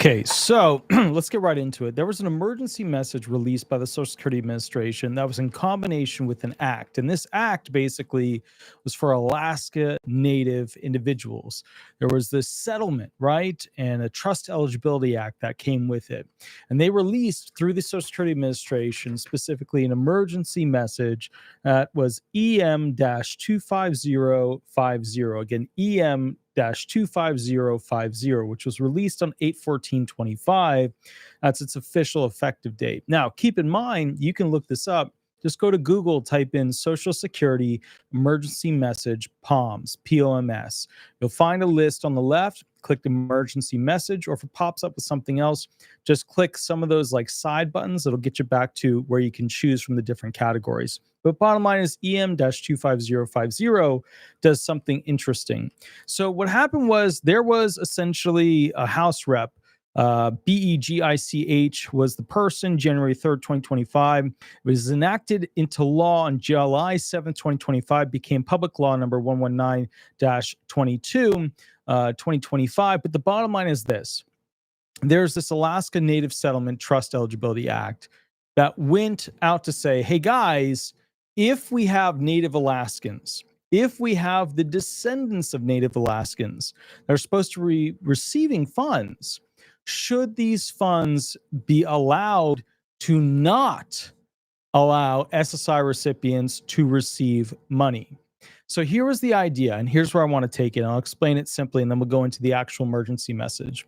Okay, so let's get right into it. There was an emergency message released by the Social Security Administration that was in combination with an act. And this act basically was for Alaska Native individuals. There was this settlement, right? And a Trust Eligibility Act that came with it. And they released through the Social Security Administration specifically an emergency message that was EM 25050. Again, EM 25050, which was released on 8/14/25. That's its official effective date. Now, keep in mind, you can look this up. Just go to Google, type in Social Security Emergency Message POMS, POMS. You'll find a list on the left. Click the emergency message, or if it pops up with something else, just click some of those like side buttons. It'll get you back to where you can choose from the different categories. But bottom line is EM 25050 does something interesting. So what happened was there was essentially a House rep. BEGICH was the person, January 3rd, 2025. It was enacted into law on July 7th, 2025, became public law number 119-22, 2025. But the bottom line is this. There's this Alaska Native Settlement Trust Eligibility Act that went out to say, hey guys, if we have Native Alaskans, if we have the descendants of Native Alaskans that are supposed to be receiving funds, should these funds be allowed to not allow SSI recipients to receive money? So here was the idea, and here's where I want to take it. I'll explain it simply, and then we'll go into the actual emergency message.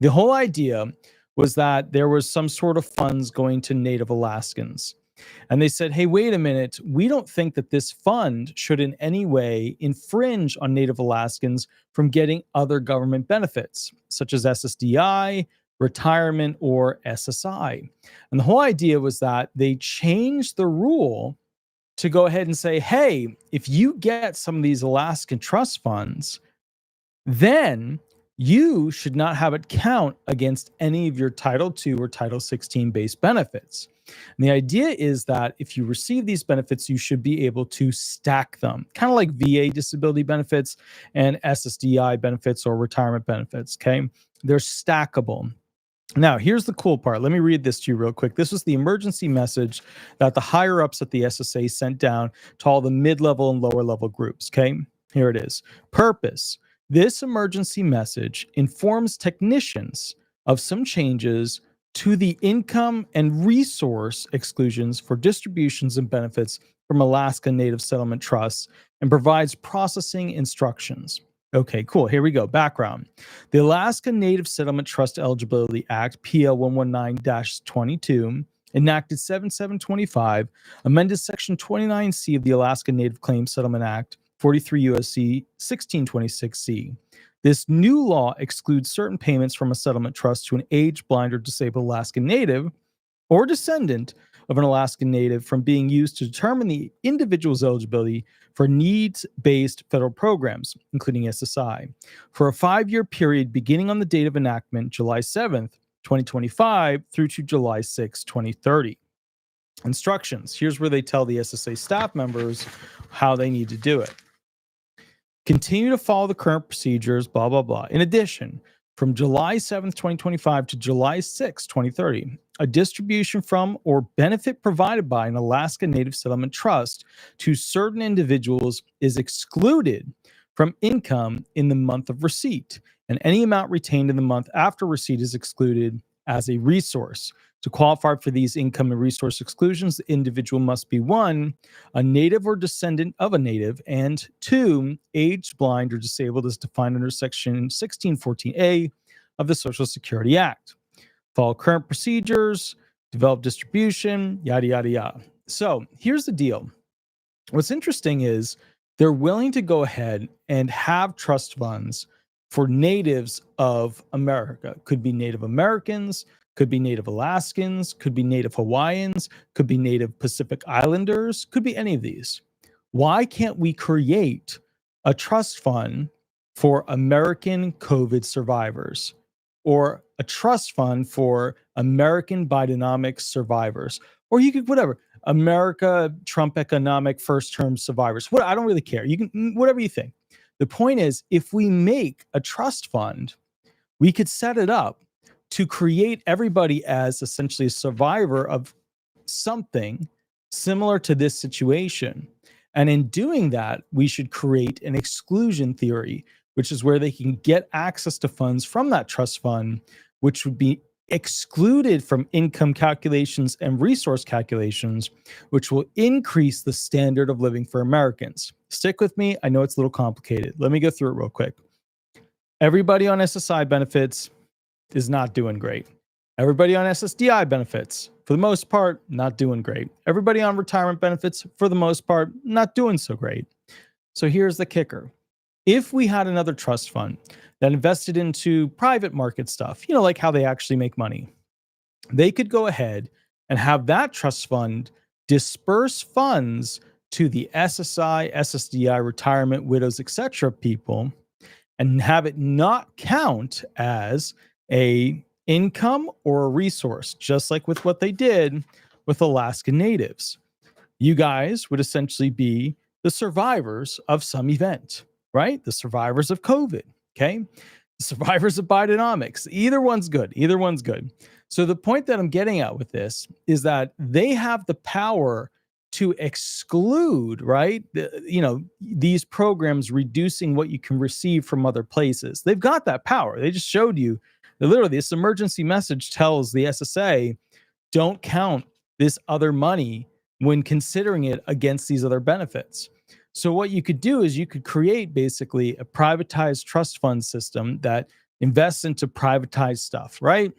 The whole idea was that there was some sort of funds going to Native Alaskans. And they said, hey, wait a minute, we don't think that this fund should in any way infringe on Native Alaskans from getting other government benefits, such as SSDI, retirement, or SSI. And the whole idea was that they changed the rule to go ahead and say, hey, if you get some of these Alaskan trust funds, then you should not have it count against any of your Title II or Title 16 based benefits. And the idea is that if you receive these benefits, you should be able to stack them, kind of like VA disability benefits and SSDI benefits or retirement benefits, okay? They're stackable. Now, here's the cool part. Let me read this to you real quick. This was the emergency message that the higher-ups at the SSA sent down to all the mid-level and lower-level groups, okay? Here it is. Purpose. This emergency message informs technicians of some changes to the income and resource exclusions for distributions and benefits from Alaska Native Settlement Trusts and provides processing instructions. Okay, cool. Here we go. Background. The Alaska Native Settlement Trust Eligibility Act, PL 119-22, enacted 7/7/25, amended Section 29C of the Alaska Native Claims Settlement Act, 43 U.S.C. 1626C. This new law excludes certain payments from a settlement trust to an aged, blind, or disabled Alaskan Native or descendant of an Alaskan Native from being used to determine the individual's eligibility for needs-based federal programs, including SSI, for a 5-year period beginning on the date of enactment, July 7th, 2025, through to July 6, 2030. Instructions. Here's where they tell the SSA staff members how they need to do it. Continue to follow the current procedures, blah, blah, blah. In addition, from July 7th, 2025 to July 6, 2030, a distribution from or benefit provided by an Alaska Native Settlement Trust to certain individuals is excluded from income in the month of receipt, and any amount retained in the month after receipt is excluded as a resource. To qualify for these income and resource exclusions, the individual must be 1, a native or descendant of a native, and 2, aged, blind, or disabled as defined under Section 1614A of the Social Security Act. Follow current procedures, develop distribution, yada, yada, yada. So here's the deal. What's interesting is they're willing to go ahead and have trust funds for natives of America. Could be Native Americans, could be Native Alaskans, could be Native Hawaiians, could be Native Pacific Islanders, could be any of these. Why can't we create a trust fund for American COVID survivors or a trust fund for American Bidenomics survivors? Or you could, whatever, America Trump economic first term survivors. What, I don't really care. You can, whatever you think. The point is, if we make a trust fund, we could set it up to create everybody as essentially a survivor of something similar to this situation. And in doing that, we should create an exclusion theory, which is where they can get access to funds from that trust fund, which would be excluded from income calculations and resource calculations, which will increase the standard of living for Americans. Stick with me. I know it's a little complicated. Let me go through it real quick. Everybody on SSI benefits is not doing great. Everybody on SSDI benefits, for the most part, not doing great. Everybody on retirement benefits, for the most part, not doing so great. So here's the kicker. If we had another trust fund that invested into private market stuff, like how they actually make money, they could go ahead and have that trust fund disperse funds to the SSI, SSDI, retirement, widows, etc. people, and have it not count as a income or a resource, just like with what they did with Alaska Natives. You guys would essentially be the survivors of some event, right? The survivors of COVID, okay? The survivors of Bidenomics. Either one's good. Either one's good. So the point that I'm getting at with this is that they have the power to exclude, right? These programs reducing what you can receive from other places. They've got that power. They just showed you. Literally, this emergency message tells the SSA, don't count this other money when considering it against these other benefits. So what you could do is you could create basically a privatized trust fund system that invests into privatized stuff, right?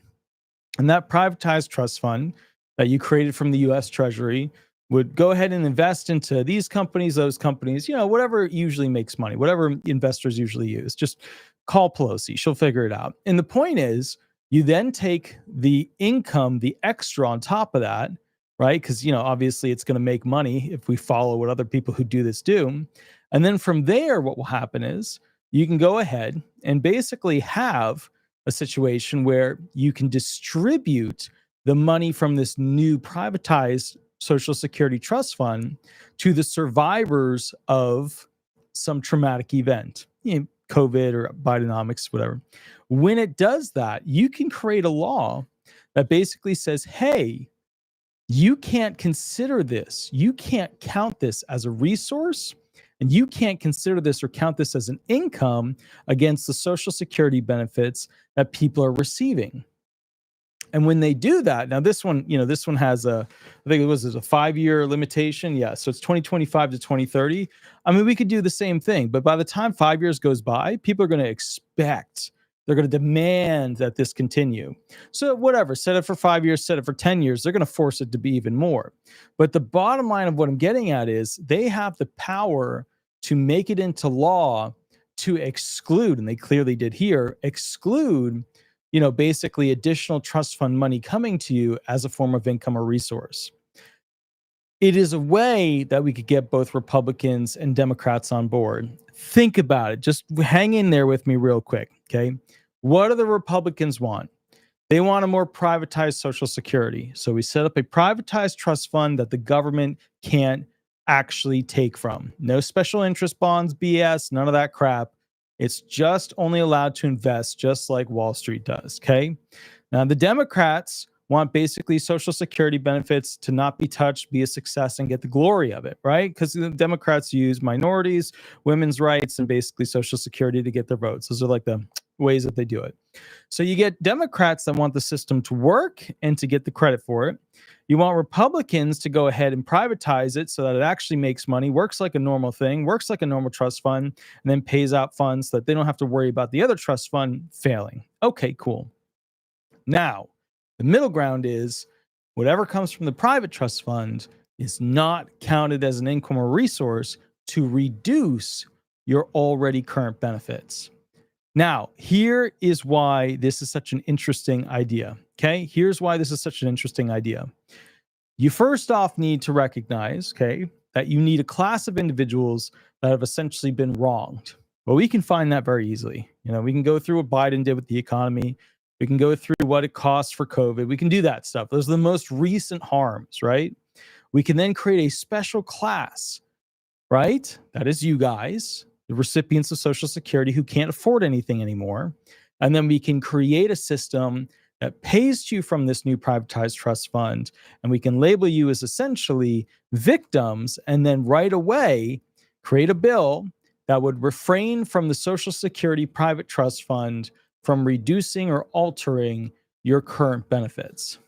And that privatized trust fund that you created from the US Treasury would go ahead and invest into these companies, those companies, whatever usually makes money, whatever investors usually use. Just call Pelosi, she'll figure it out. And the point is, you then take the income, the extra on top of that, right? Because, obviously it's going to make money if we follow what other people who do this do. And then from there, what will happen is you can go ahead and basically have a situation where you can distribute the money from this new privatized Social Security trust fund to the survivors of some traumatic event, COVID or Bidenomics, whatever. When it does that, you can create a law that basically says, hey, you can't consider this. You can't count this as a resource, and you can't consider this or count this as an income against the Social Security benefits that people are receiving. And when they do that, now this one has I think it was a 5-year limitation. Yeah. So it's 2025 to 2030. I mean, we could do the same thing, but by the time 5 years goes by, people are going to expect, they're going to demand that this continue. So whatever, set it for 5 years, set it for 10 years, they're going to force it to be even more. But the bottom line of what I'm getting at is they have the power to make it into law to exclude, and they clearly did here, exclude basically additional trust fund money coming to you as a form of income or resource. It is a way that we could get both Republicans and Democrats on board. Think about it. Just hang in there with me real quick, okay? What do the Republicans want? They want a more privatized Social Security. So we set up a privatized trust fund that the government can't actually take from. No special interest bonds, BS, none of that crap. It's just only allowed to invest just like Wall Street does, okay? Now, the Democrats want basically Social Security benefits to not be touched, be a success, and get the glory of it, right? Because the Democrats use minorities, women's rights, and basically Social Security to get their votes. Those are like the ways that they do it. So you get Democrats that want the system to work and to get the credit for it. You want Republicans to go ahead and privatize it so that it actually makes money, works like a normal thing, works like a normal trust fund, and then pays out funds so that they don't have to worry about the other trust fund failing. Okay, cool. Now, the middle ground is whatever comes from the private trust fund is not counted as an income or resource to reduce your already current benefits. Now, here is why this is such an interesting idea. Okay, here's why this is such an interesting idea. You first off need to recognize, okay, that you need a class of individuals that have essentially been wronged. Well, we can find that very easily. We can go through what Biden did with the economy. We can go through what it costs for COVID. We can do that stuff. Those are the most recent harms, right? We can then create a special class, right? That is you guys, the recipients of Social Security who can't afford anything anymore. And then we can create a system that pays to you from this new privatized trust fund, and we can label you as essentially victims, and then right away create a bill that would refrain from the Social Security private trust fund from reducing or altering your current benefits.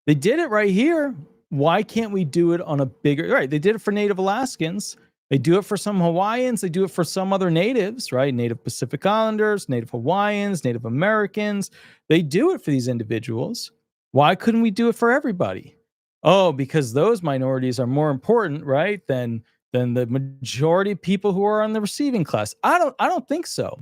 They did it right here. Why can't we do it on a bigger, right? They did it for Native Alaskans. They do it for some Hawaiians. They do it for some other natives, right? Native Pacific Islanders, Native Hawaiians, Native Americans. They do it for these individuals. Why couldn't we do it for everybody? Oh, because those minorities are more important, right, than the majority of people who are on the receiving class. I don't think so.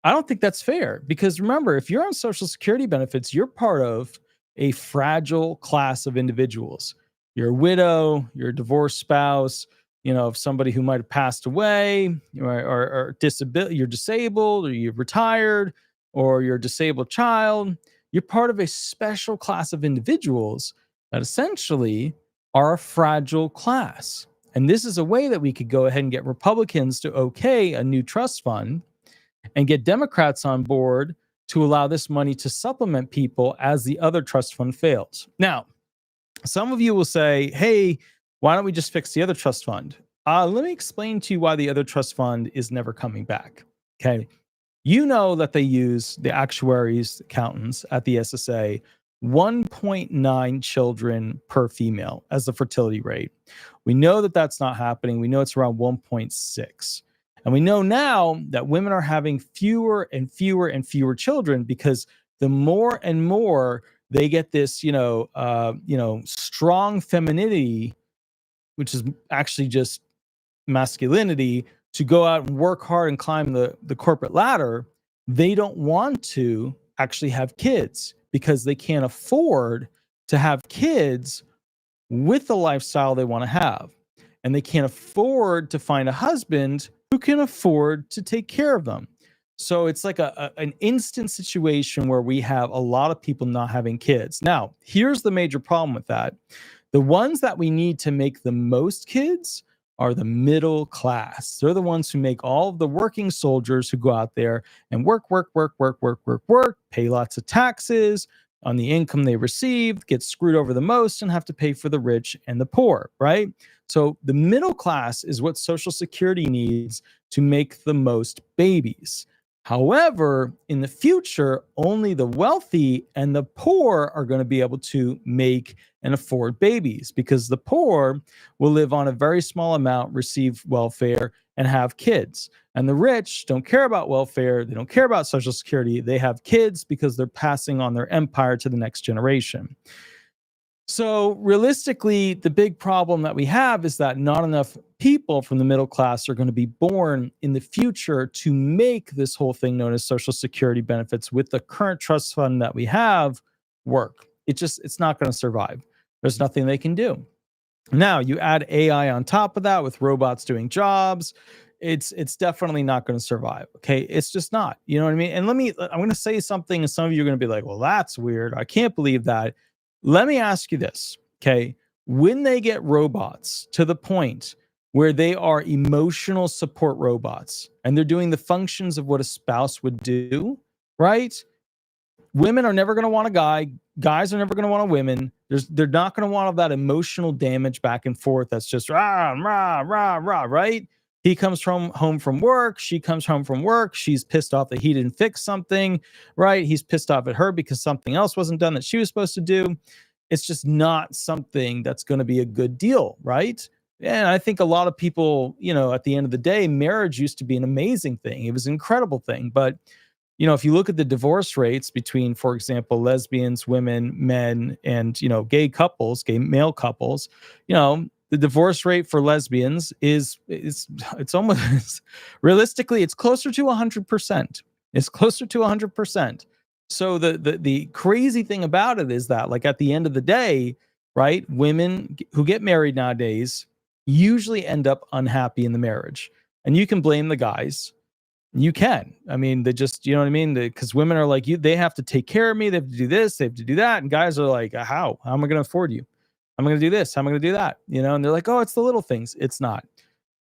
I don't think that's fair, because remember, if you're on Social Security benefits, you're part of a fragile class of individuals. You're a widow, you're a divorced spouse, of somebody who might have passed away, or you're disabled, or you're retired, or you're a disabled child. You're part of a special class of individuals that essentially are a fragile class. And this is a way that we could go ahead and get Republicans to okay a new trust fund and get Democrats on board to allow this money to supplement people as the other trust fund fails. Now, some of you will say, hey, why don't we just fix the other trust fund? Let me explain to you why the other trust fund is never coming back. Okay. You know that they use, the actuaries, accountants at the SSA, 1.9 children per female as the fertility rate. We know that that's not happening. We know it's around 1.6. And we know now that women are having fewer and fewer and fewer children, because the more and more they get this, strong femininity, which is actually just masculinity, to go out and work hard and climb the corporate ladder, they don't want to actually have kids because they can't afford to have kids with the lifestyle they want to have. And they can't afford to find a husband who can afford to take care of them. So it's like an instant situation where we have a lot of people not having kids. Now, here's the major problem with that. The ones that we need to make the most kids are the middle class. They're the ones who make all of the working soldiers who go out there and work, pay lots of taxes on the income they receive, get screwed over the most, and have to pay for the rich and the poor, right? So the middle class is what Social Security needs to make the most babies. However, in the future, only the wealthy and the poor are going to be able to make and afford babies, because the poor will live on a very small amount, receive welfare, and have kids. And the rich don't care about welfare. They don't care about Social Security. They have kids because they're passing on their empire to the next generation. So realistically, the big problem that we have is that not enough people from the middle class are going to be born in the future to make this whole thing known as Social Security benefits with the current trust fund that we have work. It's not going to survive. There's nothing they can do. Now, you add AI on top of that with robots doing jobs, it's definitely not going to survive. Okay, it's just not. You know what I mean? And I'm going to say something, and some of you are going to be like, well, that's weird. I can't believe that. Let me ask you this, okay? When they get robots to the point where they are emotional support robots and they're doing the functions of what a spouse would do, right? Women are never going to want a guy. Guys are never going to want a woman. They're not going to want all that emotional damage back and forth. That's just rah, rah, rah, rah, right? He comes home from work. She comes home from work. She's pissed off that he didn't fix something, right? He's pissed off at her because something else wasn't done that she was supposed to do. It's just not something that's going to be a good deal, right? And I think a lot of people, at the end of the day, marriage used to be an amazing thing. It was an incredible thing. But, if you look at the divorce rates between, for example, lesbians, women, men, and, gay male couples, the divorce rate for lesbians it's almost realistically, it's closer to 100%. It's closer to 100%. So the crazy thing about it is that, like, at the end of the day, right, women who get married nowadays usually end up unhappy in the marriage. And you can blame the guys. You can. I mean, they just, you know what I mean? Because women are like, they have to take care of me. They have to do this. They have to do that. And guys are like, how am I going to afford you? I'm going to do this. How am I going to do that? And they're like, oh, it's the little things. It's not.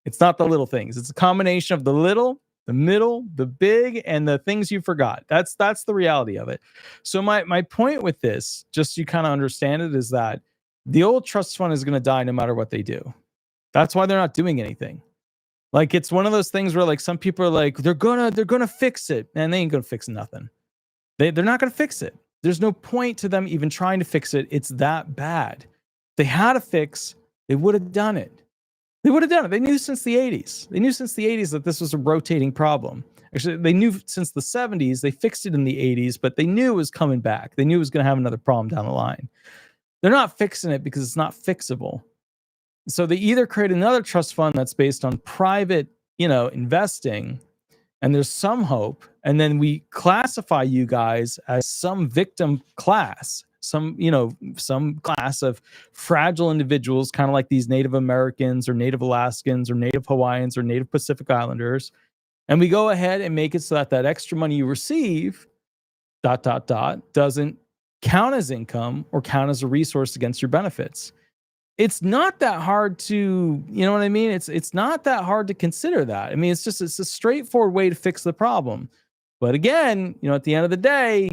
It's not the little things. It's a combination of the little the middle, the big, and the things you forgot. That's the reality of it. So my point with this, just so you kind of understand it, is that the old trust fund is going to die no matter what they do. That's why they're not doing anything. Like, it's one of those things where, like, some people are like, they're gonna fix it, and they ain't gonna fix nothing. They're not gonna fix it. There's no point to them even trying to fix it. It's that bad. If they had a fix, they would have done it. They would have done it. They knew since the 80s. They knew since the 80s that this was a rotating problem. Actually, they knew since the 70s. They fixed it in the 80s, but they knew it was coming back. They knew it was going to have another problem down the line. They're not fixing it because it's not fixable. So they either create another trust fund that's based on private, investing, and there's some hope, and then we classify you guys as some victim class, some class of fragile individuals, kind of like these Native Americans or Native Alaskans or Native Hawaiians or Native Pacific Islanders. And we go ahead and make it so that extra money you receive, ... doesn't count as income or count as a resource against your benefits. It's not that hard to, you know what I mean? It's not that hard to consider that. I mean, it's a straightforward way to fix the problem. But again, at the end of the day,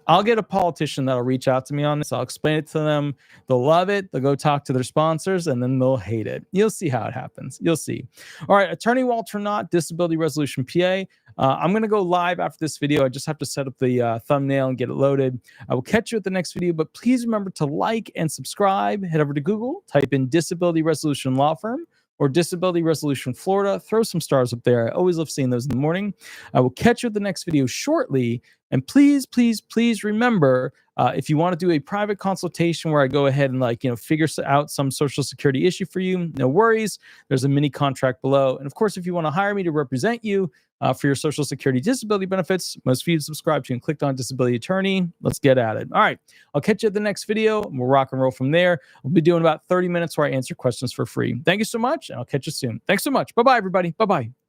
I'll get a politician that'll reach out to me on this. I'll explain it to them. They'll love it. They'll go talk to their sponsors, and then they'll hate it. You'll see how it happens. You'll see. All right, Attorney Walter Hnot, Disability Resolution PA. I'm going to go live after this video. I just have to set up the thumbnail and get it loaded. I will catch you at the next video, but please remember to like and subscribe. Head over to Google, type in Disability Resolution Law Firm or Disability Resolution Florida. Throw some stars up there. I always love seeing those in the morning. I will catch you at the next video shortly. And please, please, please remember, if you want to do a private consultation where I go ahead and figure out some Social Security issue for you, no worries. There's a mini contract below. And of course, if you want to hire me to represent you for your Social Security disability benefits, most of you subscribe to and clicked on Disability Attorney. Let's get at it. All right. I'll catch you at the next video. We'll rock and roll from there. We'll be doing about 30 minutes where I answer questions for free. Thank you so much, and I'll catch you soon. Thanks so much. Bye-bye, everybody. Bye-bye.